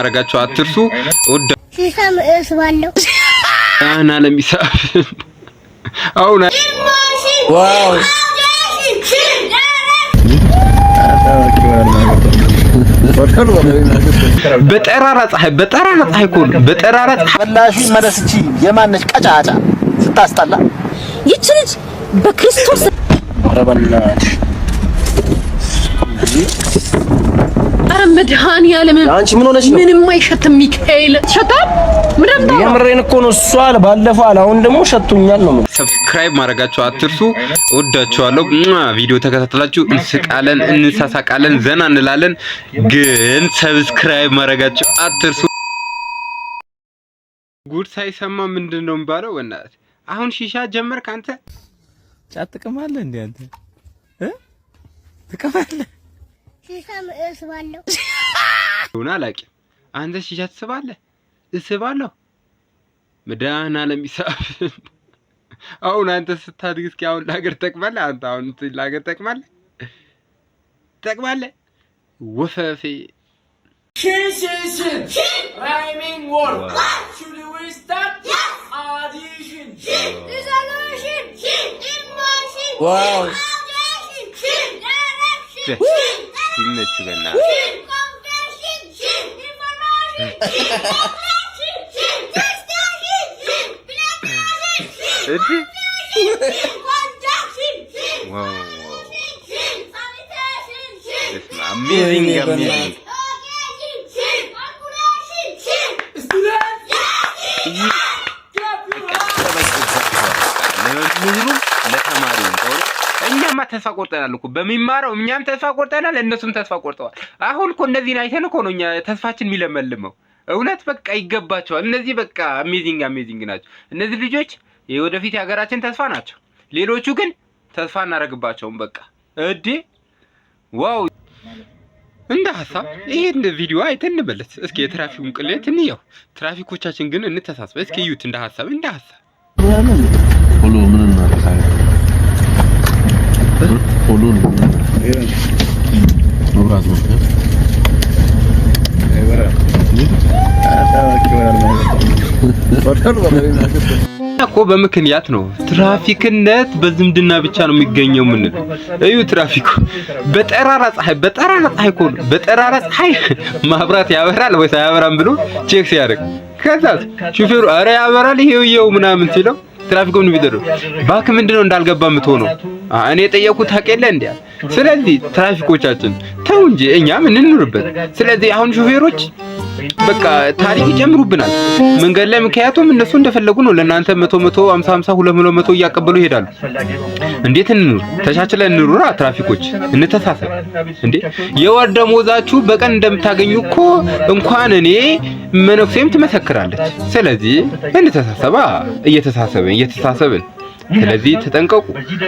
አረጋችሁ አትርሱ። ወደ ሲሳም እስባለሁ አና ለሚሳብ አውና ዋው በጠራራ ፀሐይ ኮን በጠራራ በላሹ መለስቺ የማነሽ ቀጫጫ ስታስጠላ ይች ልጅ በክርስቶስ ረበላሽ አረመድሃን ያለም አንቺ ምን ሆነሽ ነው? ምንም አይሸትም ሚካኤል ሸታል ምንም ነው የምሬን እኮ ነው እሷ ባለፈው አሁን ደግሞ ሸቱኛል ነው። ሰብስክራይብ ማድረጋችሁ አትርሱ። ወዳችኋለሁ። ቪዲዮ ተከታተላችሁ እንስቃለን፣ እንሳሳቃለን፣ ዘና እንላለን። ግን ሰብስክራይብ ማድረጋችሁ አትርሱ። ጉድ ሳይሰማ ምንድነው የሚባለው? ወናት አሁን ሺሻ ጀመርክ አንተ? ጫት ትቀማለህ እንዴ አንተ? ትቀማለህ? ሲሳም እስባለሁ ሆና ላቂ አንተ ሺሻ ትስባለህ? እስባለሁ መዳና ለሚሳብ አሁን አንተ ስታድግ እስኪ አሁን ለሀገር ጠቅማለህ? አንተ አሁን ለሀገር ጠቅማለህ ወፈፌ Rhyming word. Should we start? Audition. resolution emotion ዋው ሲነች በና amazing እኛማ ተስፋ ቆርጠናል እኮ በሚማረው እኛም ተስፋ ቆርጠናል እነሱም ተስፋ ቆርጠዋል። አሁን እኮ እነዚህን አይተን እኮ ነው እኛ ተስፋችን የሚለመልመው። እውነት በቃ ይገባቸዋል። እነዚህ በቃ አሜዚንግ ናቸው። እነዚህ ልጆች የወደፊት የሀገራችን ተስፋ ናቸው። ሌሎቹ ግን ተስፋ እናደርግባቸውም በቃ እዴ ዋው። እንደ ሐሳብ ይሄን ቪዲዮ አይተን እንመለስ እስኪ። የትራፊኩን ቅሌት እንየው። ትራፊኮቻችን ግን እንተሳስበ እስኪ እዩት። እንደ ሐሳብ ሁሉ ምን እናደርጋለን? ሁሉ መብራት ነው እኮ በምክንያት ነው። ትራፊክነት በዝምድና ብቻ ነው የሚገኘው። ምን እዩ ትራፊኩ በጠራራ ፀሐይ ኮን በጠራራ ፀሐይ ማብራት ያበራል ወይስ አያበራም ብሎ ቼክ ሲያደርግ ከዛ ሹፌሩ አረ ያበራል ይሄው ምናምን ሲለው ትራፊኩ ምን ቢደረው ባክ ምንድነው እንዳልገባ ምትሆነው? እኔ የጠየቁት ታቀለ እንዴ? ስለዚህ ትራፊኮቻችን ተው እንጂ እኛ ምን እንኑርበት። ስለዚህ አሁን ሹፌሮች በቃ ታሪክ ይጨምሩብናል መንገድ ላይ። ምክንያቱም እነሱ እንደፈለጉ ነው ለናንተ 100 50 200 እያቀበሉ ይሄዳሉ። እንዴት እንኑር? ተቻችለን እንኑራ። ትራፊኮች እንተሳሰብ እንዴ። የወር ደሞዛችሁ በቀን እንደምታገኙ እኮ እንኳን እኔ መነኩሴም ትመሰክራለች። ስለዚህ እንተሳሰባ እየተሳሰብን ስለዚህ ተጠንቀቁ።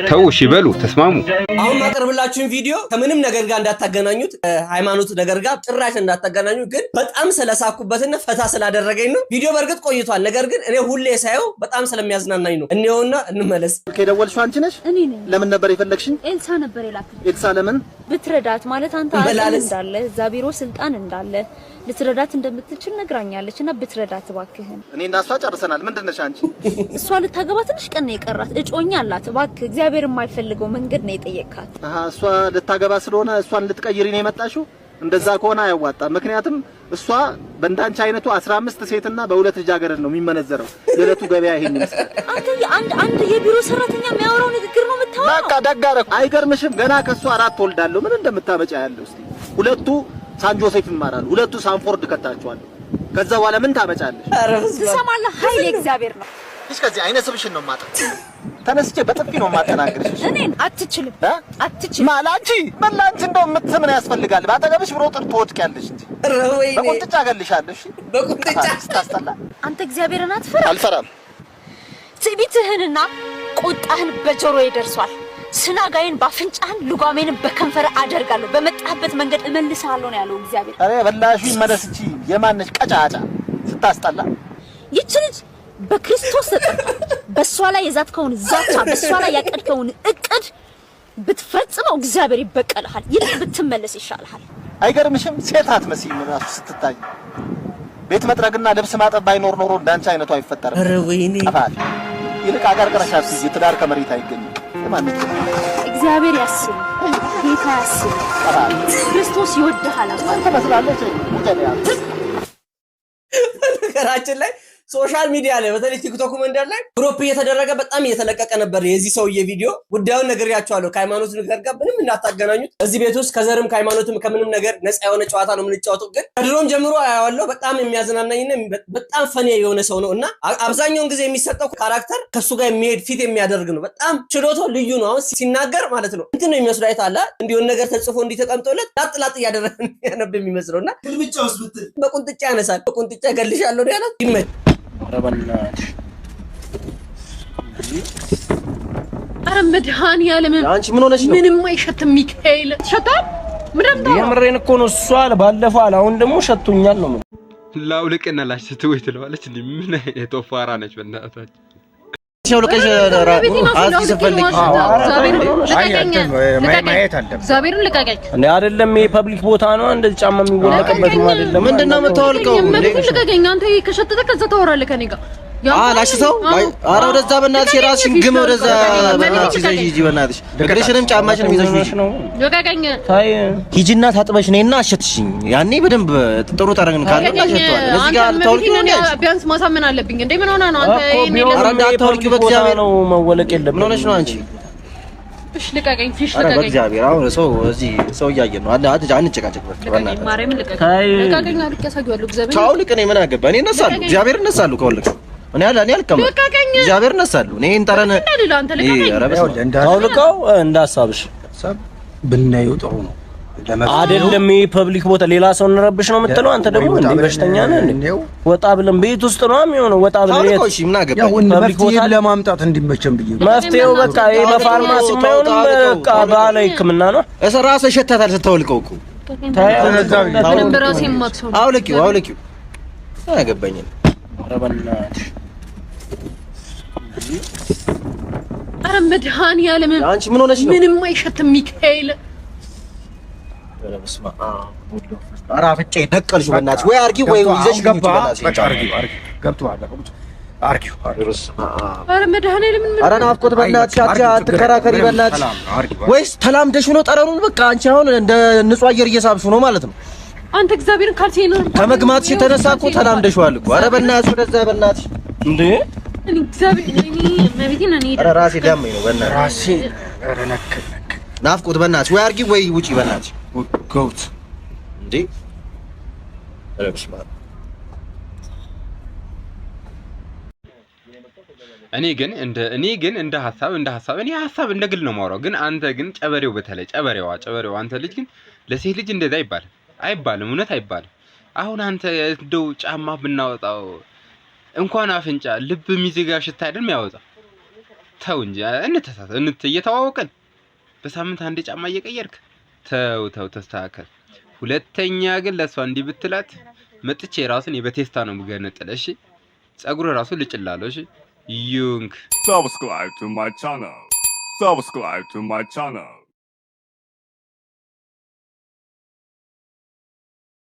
ተው እሺ በሉ ተስማሙ። አሁን ማቀርብላችሁን ቪዲዮ ከምንም ነገር ጋር እንዳታገናኙት፣ ሃይማኖት ነገር ጋር ጭራሽ እንዳታገናኙት። ግን በጣም ስለሳኩበትና ፈታ ስላደረገኝ ነው። ቪዲዮ በርግጥ ቆይቷል፣ ነገር ግን እኔ ሁሌ ሳየው በጣም ስለሚያዝናናኝ ነው። እንየውና እንመለስ። ከደወልሽው አንቺ ነሽ? እኔ ነኝ። ለምን ነበር የፈለግሽኝ? ኤልሳ ነበር የላከኝ። ኤልሳ ለምን? ብትረዳት ማለት አንተ አለ እንዳለ እዛ ቢሮ ስልጣን እንዳለ ልትረዳት እንደምትችል ነግራኛለችና ብትረዳት እባክህን። እኔ እና እሷ ጨርሰናል። ምንድነሽ አንቺ? እሷ ልታገባ ትንሽ ቀን ነው የቀራት። እጮኛ አላት። እባክህ እግዚአብሔር የማይፈልገው መንገድ ነው የጠየቅካት። እሷ ልታገባ ስለሆነ እሷን ልትቀይሪ ነው የመጣሽው? እንደዛ ከሆነ አያዋጣም። ምክንያቱም እሷ በእንዳንቺ አይነቱ 15 ሴትና በሁለት ልጃገረድ ነው የሚመነዘረው። የዕለቱ ገበያ ይሄን ይመስላል። አንተ አንድ የቢሮ ሰራተኛ የሚያወራው ንግግር ነው የምታወራው። በቃ ደጋረ አይገርምሽም? ገና ከሷ 4 ወልዳለሁ። ምን እንደምታመጫ ያለው እስቲ። ሁለቱ ሳን ጆሴፍ ይማራሉ፣ ሁለቱ ሳንፎርድ ከታቸዋለሁ። ከዛ በኋላ ምን ታመጫለሽ? ትሰማለህ? ኃይል እግዚአብሔር ነው። እሺ ከዚህ አይነ ስብሽን ነው ማጣ ተነስቼ በጥፊ ነው ማጠናግርሽ። እኔን አትችልም ማላንቺ መላንቺ እንደው ምትምን ያስፈልጋል። ባጠገብሽ ብሮ ጥር ትወድቂያለሽ እንጂ በቁንጥጫ ገልሻለሽ። በቁንጥጫ ታስጠላ። አንተ እግዚአብሔርን አትፈራ? አልፈራም። ትዕቢትህንና ቁጣህን በጆሮዬ ደርሷል። ስናጋዬን ባፍንጫህን ልጓሜን በከንፈር አደርጋለሁ። በመጣህበት መንገድ እመልስሃለሁ ነው ያለው እግዚአብሔር። አሬ በላሹ መለስቺ የማነሽ ቀጫጫ ስታስጠላ። ይች ልጅ በክርስቶስ ተጠርታለች። በሷ ላይ የዛትከውን ዛቻ፣ በሷ ላይ ያቀድከውን እቅድ ብትፈጽመው እግዚአብሔር ይበቀልሃል። ይልቅ ብትመለስ ይሻልሃል። አይገርምሽም? ሴት አትመስይም ራሱ ስትታይ። ቤት መጥረግና ልብስ ማጠብ ባይኖር ኖሮ እንዳንቺ አይነቱ አይፈጠርም። ኧረ ወይኔ ጠፋል። ይልቅ አቀርቅረሽ አስይዤ ትዳር ከመሬት አይገኝም። ለማንኛውም እግዚአብሔር ያስብ፣ ጌታ ያስብ፣ ክርስቶስ ይወድሃል። አንተ መስላለች ሙጀሪያ ነገራችን ላይ ሶሻል ሚዲያ ላይ በተለይ ቲክቶክ መንደር ላይ ግሩፕ እየተደረገ በጣም እየተለቀቀ ነበር የዚህ ሰውዬ ቪዲዮ። ጉዳዩን ነግሬያችኋለሁ። ከሃይማኖት ነገር ጋር ምንም እንዳታገናኙት። እዚህ ቤት ውስጥ ከዘርም ከሃይማኖትም ከምንም ነገር ነፃ የሆነ ጨዋታ ነው የምንጫወተው። ግን ከድሮም ጀምሮ አያዋለሁ። በጣም የሚያዝናናኝና በጣም ፈኒ የሆነ ሰው ነው እና አብዛኛውን ጊዜ የሚሰጠው ካራክተር ከሱ ጋር የሚሄድ ፊት የሚያደርግ ነው። በጣም ችሎታው ልዩ ነው። አሁን ሲናገር ማለት ነው እንትን ነው የሚመስለው። አይታላ እንዲሆን ነገር ተጽፎ እንዲተቀምጦለት ላጥ እያደረገ ያነብ የሚመስለውና ግልብጫውስ ብትል በቁንጥጫ ያነሳል። በቁንጥጫ ገልሻለሁ ነው ያላት። ይመች ረበናሽ ኧረ መድኃኒዓለም አንቺ ምን ሆነሽ ነው? ምንም አይሸትም። ሚካኤል ሸታል ምንም ነው። የምሬን እኮ ነው። እሷ ባለፈው አለ አሁን ደግሞ ሸቶኛል ነው። ላውልቅና ላሽተው ትለዋለች። ምን አይነት ጦፋራ ነች በእናታችሁ። ሸውልቀሽ አዚ ተፈልግ እግዚአብሔርን ልቀቀኝ። እኔ አይደለም የፐብሊክ ቦታ ነው እንደዚህ ጫማ የሚወለቅበት አይደለም። ምንድነው የምታወልቀው? ልቀቀኝ። አንተ ከሸተተ ከዛ ታወራለህ ከኔ ጋር ላሽተው። ኧረ ወደዛ በእናትሽ የራስሽን ግም ወደዛ በእናትሽ ይዘሽ ሂጂ። በእናትሽ እግርሽንም ጫማሽንም ይዘሽ ሂጂ። ልቀቀኝ። ሂጂና ታጥበሽ ነይና አሸትሽኝ። ያኔ በደንብ ጥሩ ጠረን ካለ አሸተዋል። እዚህ ጋር ታውልቂው ነው። ቢያንስ ማሳመን አለብኝ እንዴ? ምን ሆነ ነው አንተ? ኧረ እንዳታውልቂው በእግዚአብሔር ነው መወለቅ የለም። ምን ሆነሽ ነው አንቺ? እሺ ልቀቀኝ። ፊሽ ኧረ ልቀቀኝ። በእግዚአብሔር አሁን ሰው እዚህ ሰው እያየን ነው። አንጨቃጨቅ በእናትሽ። ማርያምን ልቀቀኝ። ልቀቀኝ አልቄሳየዋለሁ። እግዚአብሔር ታውልቅ ነኝ። ምን አገባ? እኔ እነሳለሁ። እግዚአብሔር እነሳለሁ ከወለቅሽ እኔ አልከመም። እግዚአብሔር እነሳለሁ። እኔ እንጠረን ታውልቀው እንዳሳብሽ ብናየው ጥሩ ነው አይደለም። ፐብሊክ ቦታ ሌላ ሰው እንረብሽ ነው የምትለው አንተ ደግሞ እንዴ? በሽተኛ ነህ እንዴ? ወጣ ብለን ቤት ውስጥ ነው የሚሆነው። ወጣ ብለን ታውልቀው። እሺ ምን አገባ? ፐብሊክ ቦታ ለማምጣት እንዲመቸን ብዬ መፍትሄው በቃ ይሄ በፋርማሲ የማይሆንም በቃ ባህላዊ ሕክምና ነው። ራስህ ሸታታል ስታውልቀው እኮ አውልቂው። አያገባኝም። ረበናሽ ኧረ መድኃኒዓለም አንቺ ምን ሆነሽ ነው? ምንም አይሸትም። ሚካኤል ኧረ አፍጬ ነቀልሽ በእናትሽ። ወይ አርጊው ወይ ይዘሽ ገባ። በቃ ገብቷል። አርጊው ኧረ መድኃኒዓለም ኧረ ናፍቆት በእናትሽ አትከራከሪ በእናትሽ። ወይስ ተላምደሽ ነው ጠረኑን? በቃ አንቺ አሁን እንደ ንጹህ አየር እየሳብሽ ነው ማለት ነው። አንተ እግዚአብሔርን ካልሲኝ ነው ከመግማትሽ የተነሳ እኮ ተላምደሽዋል እኮ። ኧረ በእናትሽ ወደዛ በእናትሽ እንዴ! እኔ እግዚአብሔር እኔ ኧረ ራሴ ዳመኝ ነው በእናትሽ ራሴ። ኧረ ነክ ናፍቆት በእናትሽ ወይ አርጊ ወይ ውጪ በእናትሽ። ጎት እንዴ! ኧረ በስመ አብ። እኔ ግን እንደ ሐሳብ እኔ ሐሳብ እንደ ግል ነው የማወራው። ግን አንተ ግን ጨበሬው በተለይ ጨበሬው አንተ ልጅ ግን ለሴት ልጅ እንደዛ አይባልም። እውነት አይባልም። አሁን አንተ እንደው ጫማ ብናወጣው እንኳን አፍንጫ ልብ የሚዘጋ ሽታ አይደለም ያወጣው። ተው እንጂ እየተዋወቀን በሳምንት አንድ ጫማ እየቀየርክ ተው ተስተካከል። ሁለተኛ ግን ለሷ እንዲህ ብትላት መጥቼ ራሱን በቴስታ ነው የምገነጥለው። እሺ ጸጉር ራሱ ልጭላለሁ። እሺ ዩንክ subscribe to my channel